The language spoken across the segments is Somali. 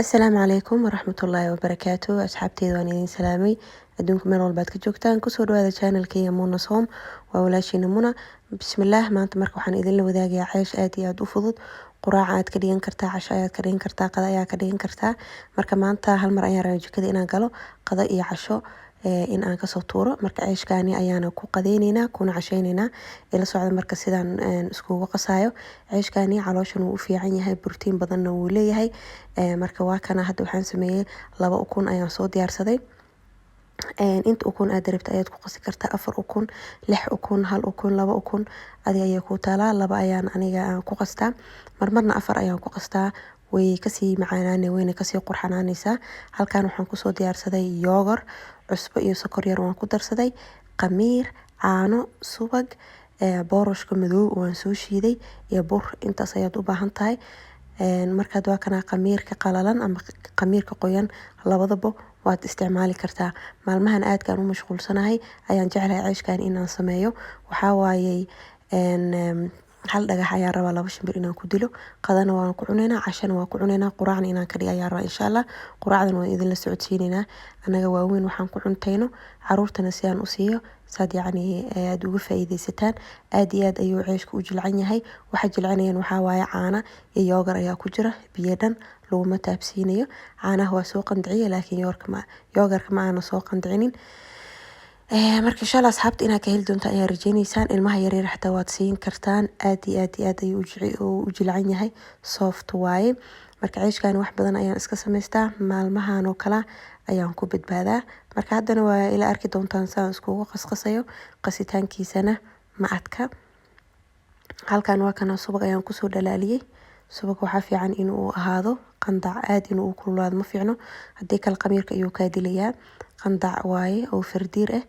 Asalaamu calaykum waraxmatullaahi wabarakaatu asxaabteyda waan idin salaamay adduunka meel walbaad ka joogtaan kusoo dhawaada channelkayga Muna's Home waa walaashiina Muna bismillaah maanta marka waxaan idinla wadaagayaa ceesh aad iyo aad u fudud quraac aad ka dhigan kartaa casho ayaad ka dhigan kartaa qada ayaa ka dhigan kartaa marka maanta hal mar ayaan rabaa jikada inaan galo qada iyo casho in aan kasoo tuuro marka ceeshkaani ayaana ku qadeyneynaa kuna casheyneynaa ila socda marka sidaan iskugu qasayo ceeshkaani calooshan wuu u fiican yahay borotiin badanna wuu leeyahay marka waa kana hadda waxaan sameeyay 2 ukun ayaan soo diyaarsaday inta ukun aad rabto ayaad ku qasi kartaa 4 ukun 6 ukun 1 ukun 2 ukun adiga ayaa ku taalaa 2 ayaan aniga ku qastaa marmarna 4 ayaan ku qastaa way kasii macaanaanay wayna kasii qurxanaanaysaa halkan waxaan kusoo diyaarsaday yogurt cusbo iyo sokor yar waan ku darsaday qamiir caano subag boorashka madow waan soo shiiday iyo bur intaas ayaad u baahan tahay markaad waa kana qamiirka qalalan ama qamiirka qoyan labadaba waad isticmaali kartaa maalmahan aadkaan u mashquulsanahay ayaan jeclahay ceeshkan inaan sameeyo waxaa waayay hal dhagax ayaan rabaa 2 shimbir inaan ku dilo qadana waan ku cuneynaa cashana waan ku cuneynaa quraacna inaan ka dhigo ayaan rabaa insha Allah quraacdan waan idin la socodsiineynaa anaga waaweyn waxaan ku cunteyno caruurtana si aan u siiyo saad yacni aad uga faa'iideysataan aad iyo aad ayuu ceeshku u jilcan yahay waxa jilcanayaan waxaa waaye caana iyo yogurt ayaa ku jira biyo dhan laguma taabsiinayo caanaha waa soo qandiciye laakiin yogurtka ma aana soo qandicinin marka insha Allah asxaabta inaad ka heli doontaan ayaa rajeynaysaan ilmaha yaryar xataa waad siin kartaan aad iyo aad ayuu u jilcan yahay soft waaye marka ceeshkan wax badan ayaan iska samaystaa maalmahan oo kala ayaan ku badbaadaa marka haddana waa ila arki doontaan saan iskugu qasqasayo qasitaankiisana ma adka halkan waa kana subag ayaan kusoo dhalaaliyay subag waxaa fiican inuu ahaado qandac aad inuu kululaado ma fiicno haddii kale qamiirka ayuu kaa dilayaa qandac waaye oo fardiir ah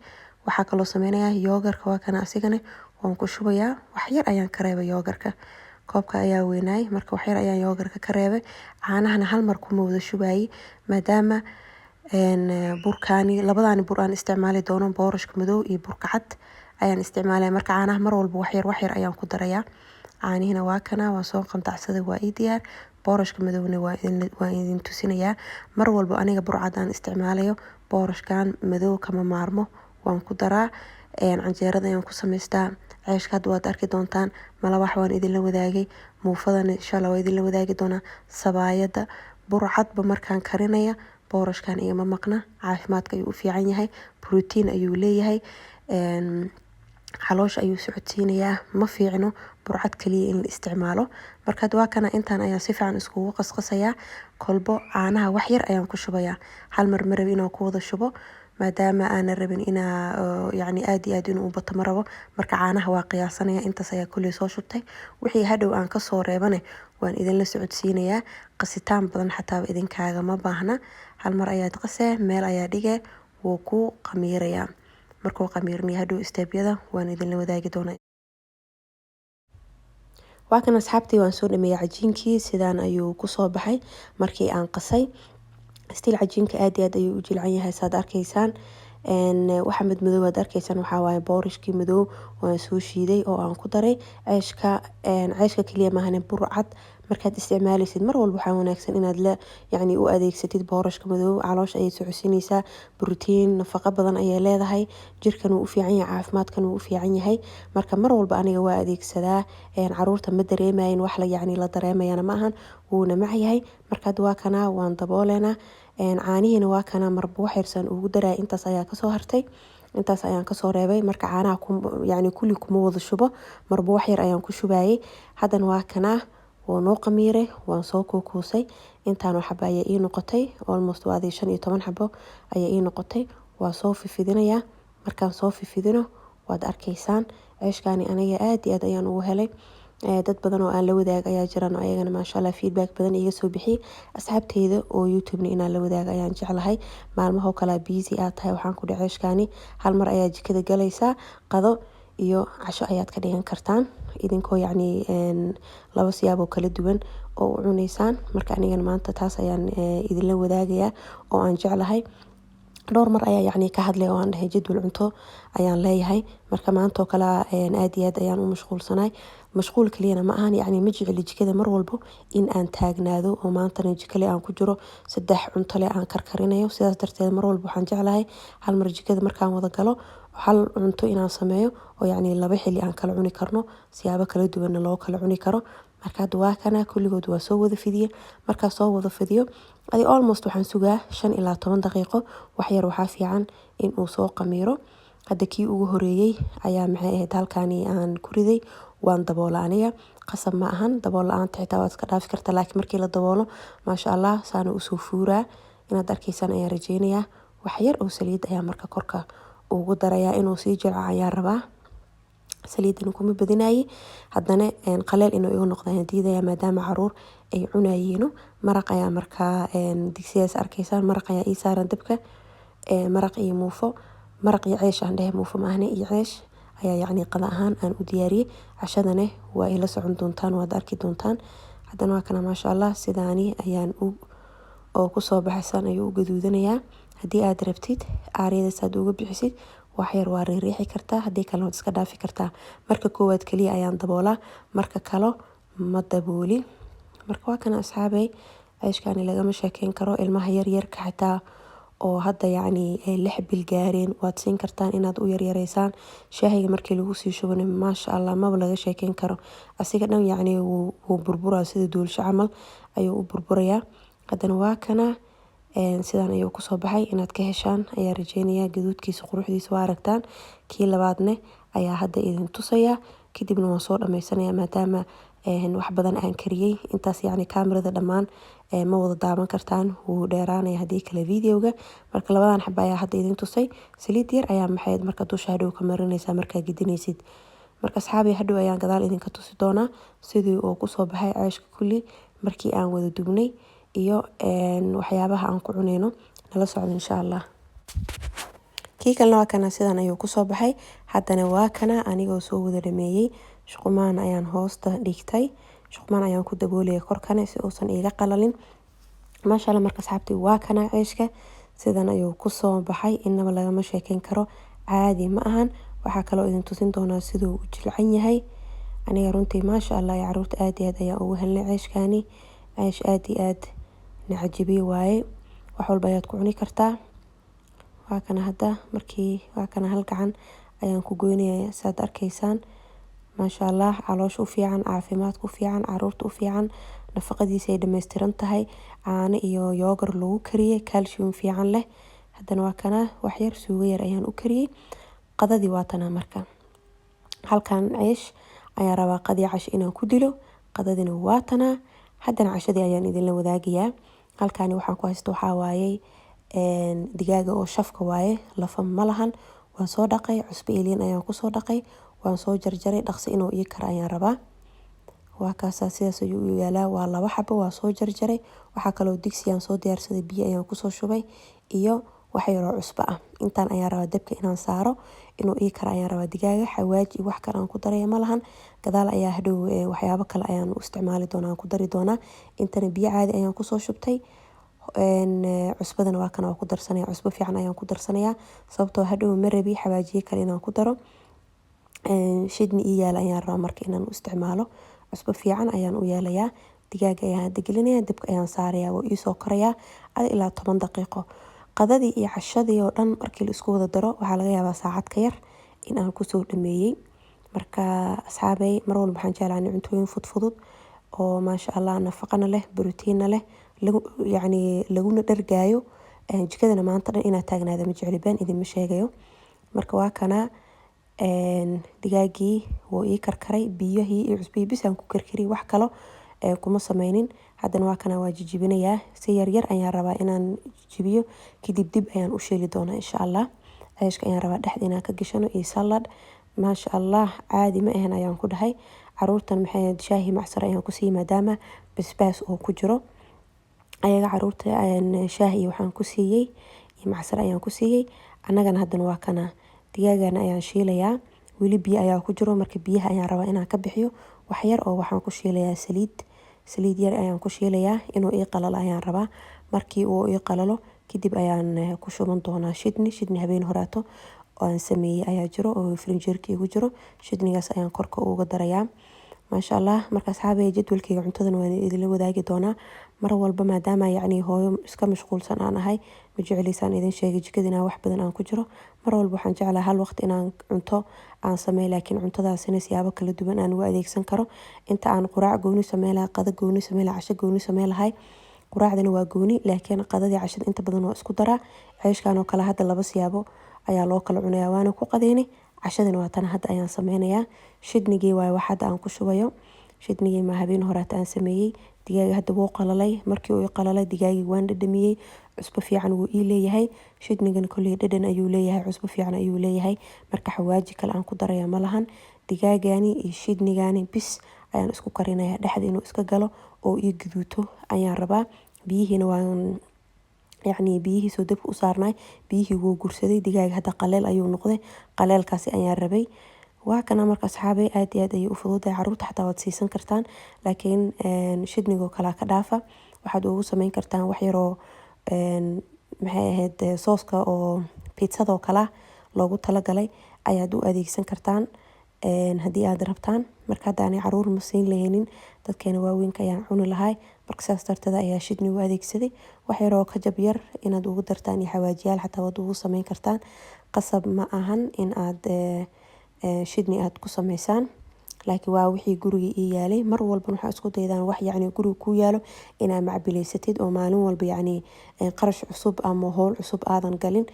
waxaa kaloo sameynayaa yogurtka waa kana asigana waan ku shubayaa wax yar ayaan ka reebay yogurtka koobka ayaa weynaay marka wax yar ayaan yogurtka ka reebay caanahana hal mar kuma wada shubayay maadaama burkaani labadaani bur aan isticmaali doono boorashka madow iyo burka cad ayaan isticmaalaya marka caanaha mar walba wax yar ayaan ku darayaa caanihina waa kana waan soo qandacsaday waa ii diyaar boorashka madowna waa idin tusinayaa mar walba aniga burcad aan isticmaalayo boorashkan madow kama maarmo waan ku daraa canjeerada ayaan ku samaystaa ceeshka hadda waad arki doontaan malawax waan idinla wadaagay muufadana insha Allah waa idinla wadaagi doonaa sabaayada burcadba markaan karinaya boorashkan igama maqna caafimaadka ayuu u fiican yahay borotiin ayuu leeyahay caloosha ayuu socodsiinayaa ma fiicno burcad kaliya in la isticmaalo markaad waa kana intaan ayaan si fiican iskugu qasqasayaa kolbo caanaha wax yar ayaan ku shubayaa hal mar marab inaan ku wada shubo maadaama aanan rabin inaa yacni aad iyo aad inuu u bato ma rabo marka caanaha waa qiyaasanaya intaas ayaa kulley soo shubtay wixii hadhow aan kasoo reebane waan idinla socodsiinayaa qasitaan badan xataa idinkaaga ma baahna hal mar ayaad qasee meel ayaa dhigee wuu ku qamiirayaa markuu qamiirniyo hadhow isteebyada waan idinla wadaagi doonaa waa kan asxaabtii waan soo dhameeyay cajiinkii sidaan ayuu kusoo baxay markii aan qasay stiil cajiinka aad iyo aad ayuu u jilcan yahay saad arkaysaan waxa madmadow aad arkaysaan waxaa waaye boorashkii madow waan soo shiiday oo aan ku daray ceeshka kaliya maahane burcad markaad isticmaalaysid mar walba waxaa wanaagsan inaad la yacni u adeegsatid boorashka madow caloosha ayay socodsiinaysaa borotiin nafaqo badan ayay leedahay jirkan wuu u fiican yahay caafimaadkan wuu u fiican yahay marka mar walba aniga waa adeegsadaa caruurta ma dareemayin wax la yacni la dareemayana ma ahan wuuna macyahay markaad waa kana waan dabooleynaa caanihiina waa kana marba wax yarsan ugu daraa intaas ayaa kasoo hartay intaas ayaan kasoo reebay marka caanaha yacni kulli kuma wada shubo marba wax yar ayaan ku shubayay haddana waa kana waa noo qamiiray waan soo kuusay intaanoo xabo ayaa ii noqotay almost waa 15 xabo ayaa ii noqotay waa soo fifidinayaa markaan soo fifidino waad arkaysaan ceeshkaani aniga aad iyo aad ayaan ugu helay dad badan oo aan la wadaag ayaa jiraan oo ayagana maasha Allah feedback badan iga soo bixiyay asxaabteyda oo YouTube-na inaan la wadaag ayaan jeclahay maalmaha kala busy aad tahay waxaan ku dhacay ceeshkaani hal mar ayaa jikada galaysaa qado iyo casho ayaad ka dhigan kartaan idinkoo yacni laba siyaabo kala duwan oo u cunaysaan marka anigana maanta taas ayaan idinla wadaagayaa oo aan jeclahay dhowr mar ayaa yacni ka hadlay oo aan dhahay jadwal cunto ayaan leeyahay. Marka maanta oo kale aad iyo aad ayaan u mashquulsanahay. Mashquul kaliyana ma ahan, yacni ma jecli jikada mar walbo in aan taagnaado oo maantana jikale aan ku jiro 3 cunto leh aan karkarinayo. Sidaas darteed mar walbo waxaan jeclahay hal mar jikada markaan wada galo hal cunto inaan sameeyo oo yacni 2 xilli aan kala cuni karno, siyaabo kala duwan loo kala cuni karo. Marka hadda waa kana kulligood waa soo wada fidiye. Markaa soo wada fidiyo almost waxaan sugaa 5 ilaa 10 daqiiqo. Wax yar waxaa fiican in uu soo qamiiro. Hadda kii ugu horeeyay ayaa maxay ahayd halkaani aan ku riday, waan daboolaa aniga. Qasab ma ahan, dabool la'aanta xitaa waad iska dhaafi kartaa, laakiin markii la daboolo maasha Allah saana u soo fuuraa. Inaad arkaysaan ayaan rajeynayaa. Wax yar oo saliid ayaa marka korka ugu darayaa inuu sii jilco ayaan rabaa. saliidana kuma badinaayi. Haddana qaleel inuu igu noqdo ayaan diidayaa maadaama caruur ay cunayiino. Maraq ayaa markaa digsigaas arkaysaan, maraq ayaa ii saaran dabka. Maraq iyo muufo, maraq iyo ceesh aan dhahay, muufo maahne iyo ceesh ayaa yacni qada ahaan aan u diyaariyey. Cashadana waa ila socon doontaan, waad arki doontaan. Haddana waa kana maasha Allah sidaani ayaan oo ku soo baxaysan ayuu u gaduudanayaa. Haddii aad rabtid aariyada saad uga bixisid wax yar waa riixi kartaa, haddii kale waad iska dhaafi kartaa. Marka koowaad kaliya ayaan daboolaa, marka kale ma dabooli. Marka waa kana asxaabay, ceeshkaani lagama sheekeyn karo. Ilmaha yaryarka xitaa oo hadda yacni 6 bil gaareen waad siin kartaan inaad u yaryareysaan. Shaahiga markii lagu sii shubana maasha Allah maba laga sheekeyn karo. Asiga dhan yacni wuu burburaa sida duulsho camal ayuu u burburayaa. Haddana waa kana sidaan ayuu ku soo baxay. Inaad ka heshaan ayaa rajeynayaa. Gaduudkiisa quruxdiisa waa aragtaan. Kii labaadne ayaa hadda idin tusaya, kadibna waan soo dhamaysanayaa maadaama wax badan aan kariyey. Intaas yacni kaamirada dhammaan ma wada daawan kartaan, wuu dheeraanaya haddii kale videoga. Marka labadan xaba ayaa hadda idin tusay. Saliid yar ayaa maxayd marka dusha hadhow ka marinaysaa markaa gidinaysid. Marka asxaabi hadhow ayaan gadaal idinka tusi doonaa sidii uu ku soo baxay ceeshka kulli markii aan wada dugnay iyo waxyaabaha aan ku cuneyno. Nala socdo insha Allah. Kii kalena waa kana sidaan ayuu ku soo baxay. Haddana waa kana anigoo soo wada dhameeyey. Shuqumaan ayaan hoosta dhigtay. Shuqumaan ayaan ku daboolaya korkana si uusan iiga qalalin. Maasha Allah marka asxaabtii waa kana ceeshka sidaan ayuu ku soo baxay. Inaba lagama sheekeyn karo, caadi ma ahan. Waxaa kaloo idin tusin doonaa siduu u jilcan yahay. Aniga runtii maasha Allah ya caruurta aad iyo aad ayaa ugu helnay ceeshkaani. Ceesh aad iyo aad nacajibi waaye. Wax walba ayaad ku cuni kartaa. Waa kana hadda markii waa kana hal gacan ayaan ku goynayaa saad arkaysaan. Maasha Allah caloosha u fiican, caafimaadku fiican, caruurta u fiican, nafaqadiisa ay dhameystiran tahay. Caano iyo yogurt lagu kariyey, calcium fiican leh. Haddana waa kana wax yar suugo yar ayaan u kariyey. Qadadii waa tana marka. Halkan ceesh ayaan rabaa qadi cash inaan ku dilo. Qadadina waa tana. Haddana cashadii ayaan idinla wadaagayaa. Halkaani waxaan ku haysto waxaa waaye digaaga oo shafka waaye, lafa ma lahan. Waan soo dhaqay, cusbo iliin ayaan ku soo dhaqay. Waan soo jarjaray dhaqsi inuu ii karo ayaan rabaa. Waa kaasa sidaas ayuu u yaalaa. Waa 2 xabo waa soo jarjaray. Waxaa kaloo digsi aan soo diyaarsaday, biyo ayaan ku soo shubay iyo wax yar oo cusbo ah. Intaan ayaan rabaa dabka inaan saaro inuu ii karo ayaan rabaa. Digaaga xawaaji wax kale aan ku daray ma lahan. Gadaal ayaa hadhow waxyaabo kale ayaan u isticmaali doonaa, aan ku dari doonaa. Intana biyo caadi ayaan ku soo shubtay. Cusbadana waa kana ku darsanaya. Cusbo fiican ayaan ku darsanayaa sababtoo hadhow ma rabi xawaajiye kale inaan ku daro. Shidni ii yaala ayaan rabaa marka inaan u isticmaalo. Cusbo fiican ayaan u yeelayaa. Digaaga ayaan hadda gelinayaa, dabka ayaan saarayaa, wuu ii soo korayaa ilaa 10 daqiiqo. Qadadii iyo cashadii oo dhan markii la isku wada daro waxaa laga yaabaa saacad ka yar in aan ku soo dhameeyey. Marka asxaabay mar walba waxaan jeclahay cuntooyin fudud oo maasha Allah nafaqana leh, borotiinna leh, yacni laguna dhargaayo. Jikadana maanta dhan inaad taagnaada ma jecli, been idinma sheegayo. Marka waa kana digaagii wuu ii karkaray, biyihii iyo cusbihii bis aan ku karkariyey, wax kale kuma sameynin. Haddana waa kana waa jijibinayaa. Si yar yar ayaan rabaa inaan jijibiyo, kadib dib ayaan u sheeli doonaa insha Allah. Ceeshka ayaan rabaa dhexda inaan ka gashano iyo salad. Maasha Allah caadi ma ahan ayaan ku dhahay. Caruurtan maxay shaahi macsar ayaan ku siiyey maadaama basbaas oo ku jiro. Ayaga caruurta shaahi iyo waxaan ku siiyey iyo macsar ayaan ku siiyey. Annagana haddana waa kana digaagana ayaan shiilayaa. Weli biyo ayaa ku jiro, marka biyaha ayaan rabaa inaan ka bixiyo. Wax yar oo waxaan ku shiilayaa saliid yar ayaan ku shiilayaa inuu ii qalalo ayaan rabaa. Markii uu ii qalalo kadib ayaan ku shuban doonaa shidni habeen horaato aan sameeyay ayaa jiro oo frinjeerka igu jiro. shidnigaas ayaan korka uga darayaa. maasha allah. marka asxaabay jadwalkayga cuntadan waan idinla wadaagi doonaa mar walba, maadaama yacni hooyo iska mashquulsan aan ahay. ma jeclaysaan idin sheegay jikada inaan wax badan aan ku jiro. mar walba waxaan jeclahay hal waqti inaan cunto aan sameeyo, laakiin cuntadaasina siyaabo kala duwan aan ugu adeegsan karo. inta aan quraac gooni sameyn lahaa, qado gooni sameyn lahaa, casho gooni sameyn lahay, quraacdana waa gooni, laakiin qadadii cashada inta badan waa isku daraa. ceeshkan oo kale hadda laba siyaabo ayaa loo kala cunayaa, waana ku qadeeni. cashadana waa tan hadda ayaan sameynayaa. shidnigii waaye wax hadda aan ku shubayo. shidnigii ma habeen horaata aan sameeyey. digaaga hadda wuu qalalay. markii uu qalalay digaagii waan dhadhamiyey. cusbo fiican wuu ii leeyahay. shidnigan kolley dhadhan ayuu leeyahay, cusbo fiican ayuu leeyahay. marka xawaaji kale aan ku daraya ma lahan. digaagani iyo shidnigani bis ayaan isku karinayaa, dhexda inuu iska galo oo ii guduuto ayaan rabaa. biyihiina waan yacni biyihiisoo dabka u saarnay, biyihii wuu gursaday. digaaga hadda qaleel ayuu noqday. qaleelkaasi ayaan rabay. waa kana marka asxaabay aad iyo aad ayay u fududahay. caruurta xataa waad siisan kartaan, laakiin shidnigoo kale ka dhaafa. waxaad ugu sameyn kartaan wax yaroo maxay ahayd sooska oo pizzada oo kale loogu talagalay ayaad u adeegsan kartaan haddii aad rabtaan. marka hadda aanay caruur ma siin lahaynin, dadkeena waaweynka ayaan cuni lahay. marka saas darteed ayaa shidni u adeegsaday. wax yaroo kajab yar inaad ugu dartaan iyo xawaajiyaal xataa waad ugu sameyn kartaan. qasab ma ahan in aad shidni aad ku sameysaan, laakiin waa wixii guriga ii yaalay. mar walba waxaa isku daydaan wax yacni guriga ku yaalo inaad macbilaysatid oo maalin walba yacni qarash cusub ama howl cusub aadan galin.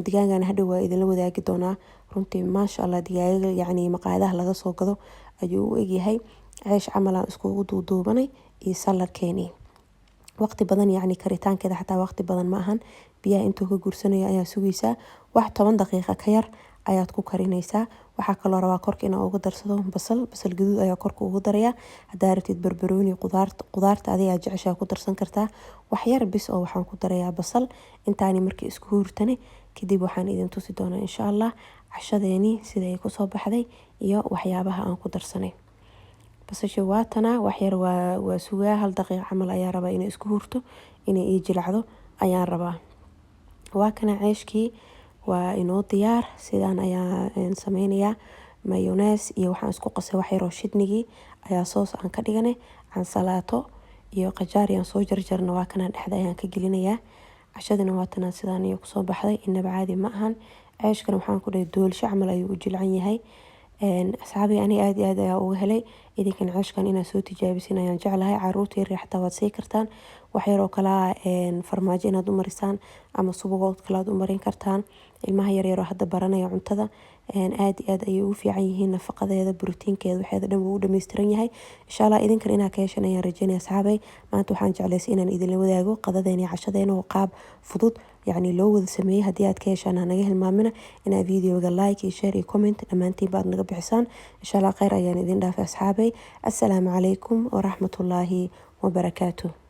digaagana hadhow waa idinla wadaagi doonaa. runtii maasha allah digaaga yacni maqaayadaha laga soo gado ayuu u egyahay. ceesh camal aan iskugu duuduubanay iyo saladkeeni. waqti badan yacni karitaankeeda xataa waqti badan ma ahan. biyaha intuu ka guursanayo ayaa sugaysaa. wax 10 daqiiqo ka yar ayaad ku karinaysaa. waxaa kaloo rabaa korka inaa ugu darsado basal gaduud ayaa korka ugu darayaa. haddaa rabtid barbarooni, qudaarta adigaa jeceshaa ku darsan kartaa. wax yar bis oo waxaan ku darayaa basal. intaani markii isku hurtane kadib waxaan idin tusi doonaa insha allah cashadeeni sida ay kusoo baxday iyo waxyaabaha aan ku darsanay. basasha waatana wax yar waa sugaa 1 daqiiqo camal ayaa rabaa inay isku hurto, inay ii jilacdo ayaan rabaa. waa kana ceeshkii waa inoo diyaar. sidaan ayaa sameynayaa. mayonees iyo waxaan isku qasay wax yaroo shidnigii ayaa soos aan ka dhiganay. cansalaato iyo qajaar ayaan soo jarjarna, waa kana dhexda ayaan ka gelinayaa. cashadana waatana sidaan iyo kusoo baxday. inaba caadi ma ahan. ceeshkan waxaan ku dhahay doolsho camal ayuu u jilcan yahay. asxaabi ani aad iyo aad ayaa uga helay. idinkan ceeshkan inaad soo tijaabisin ayaan jeclahay. caruurta yar xataa waad sii kartaan. wax yaroo kala farmaajo inaad u marisaan ama subagood kale aad u marin kartaan. ilmaha yaryaroo hadda baranaya cuntada aad iyo aad ayay ugu fiican yihiin. nafaqadeeda, borotiinkeeda, waxeeda dhan wuu u dhameystiran yahay. insha allah idinkan inaad ka heshan ayaan rajeynaya asxaabay. maanta waxaan jeclaysay inaan idinla wadaago qadadeena iyo cashadeena oo qaab fudud yacni loo wada sameeyey. haddii aad ka heshaan ha naga hilmaamina inaad videoga like iyo share iyo comment dhammaantiin baad naga bixisaan. insha allah khayr ayaan idin dhaafay asxaabay. assalaamu calaykum waraxmatullaahi wabarakaatuh.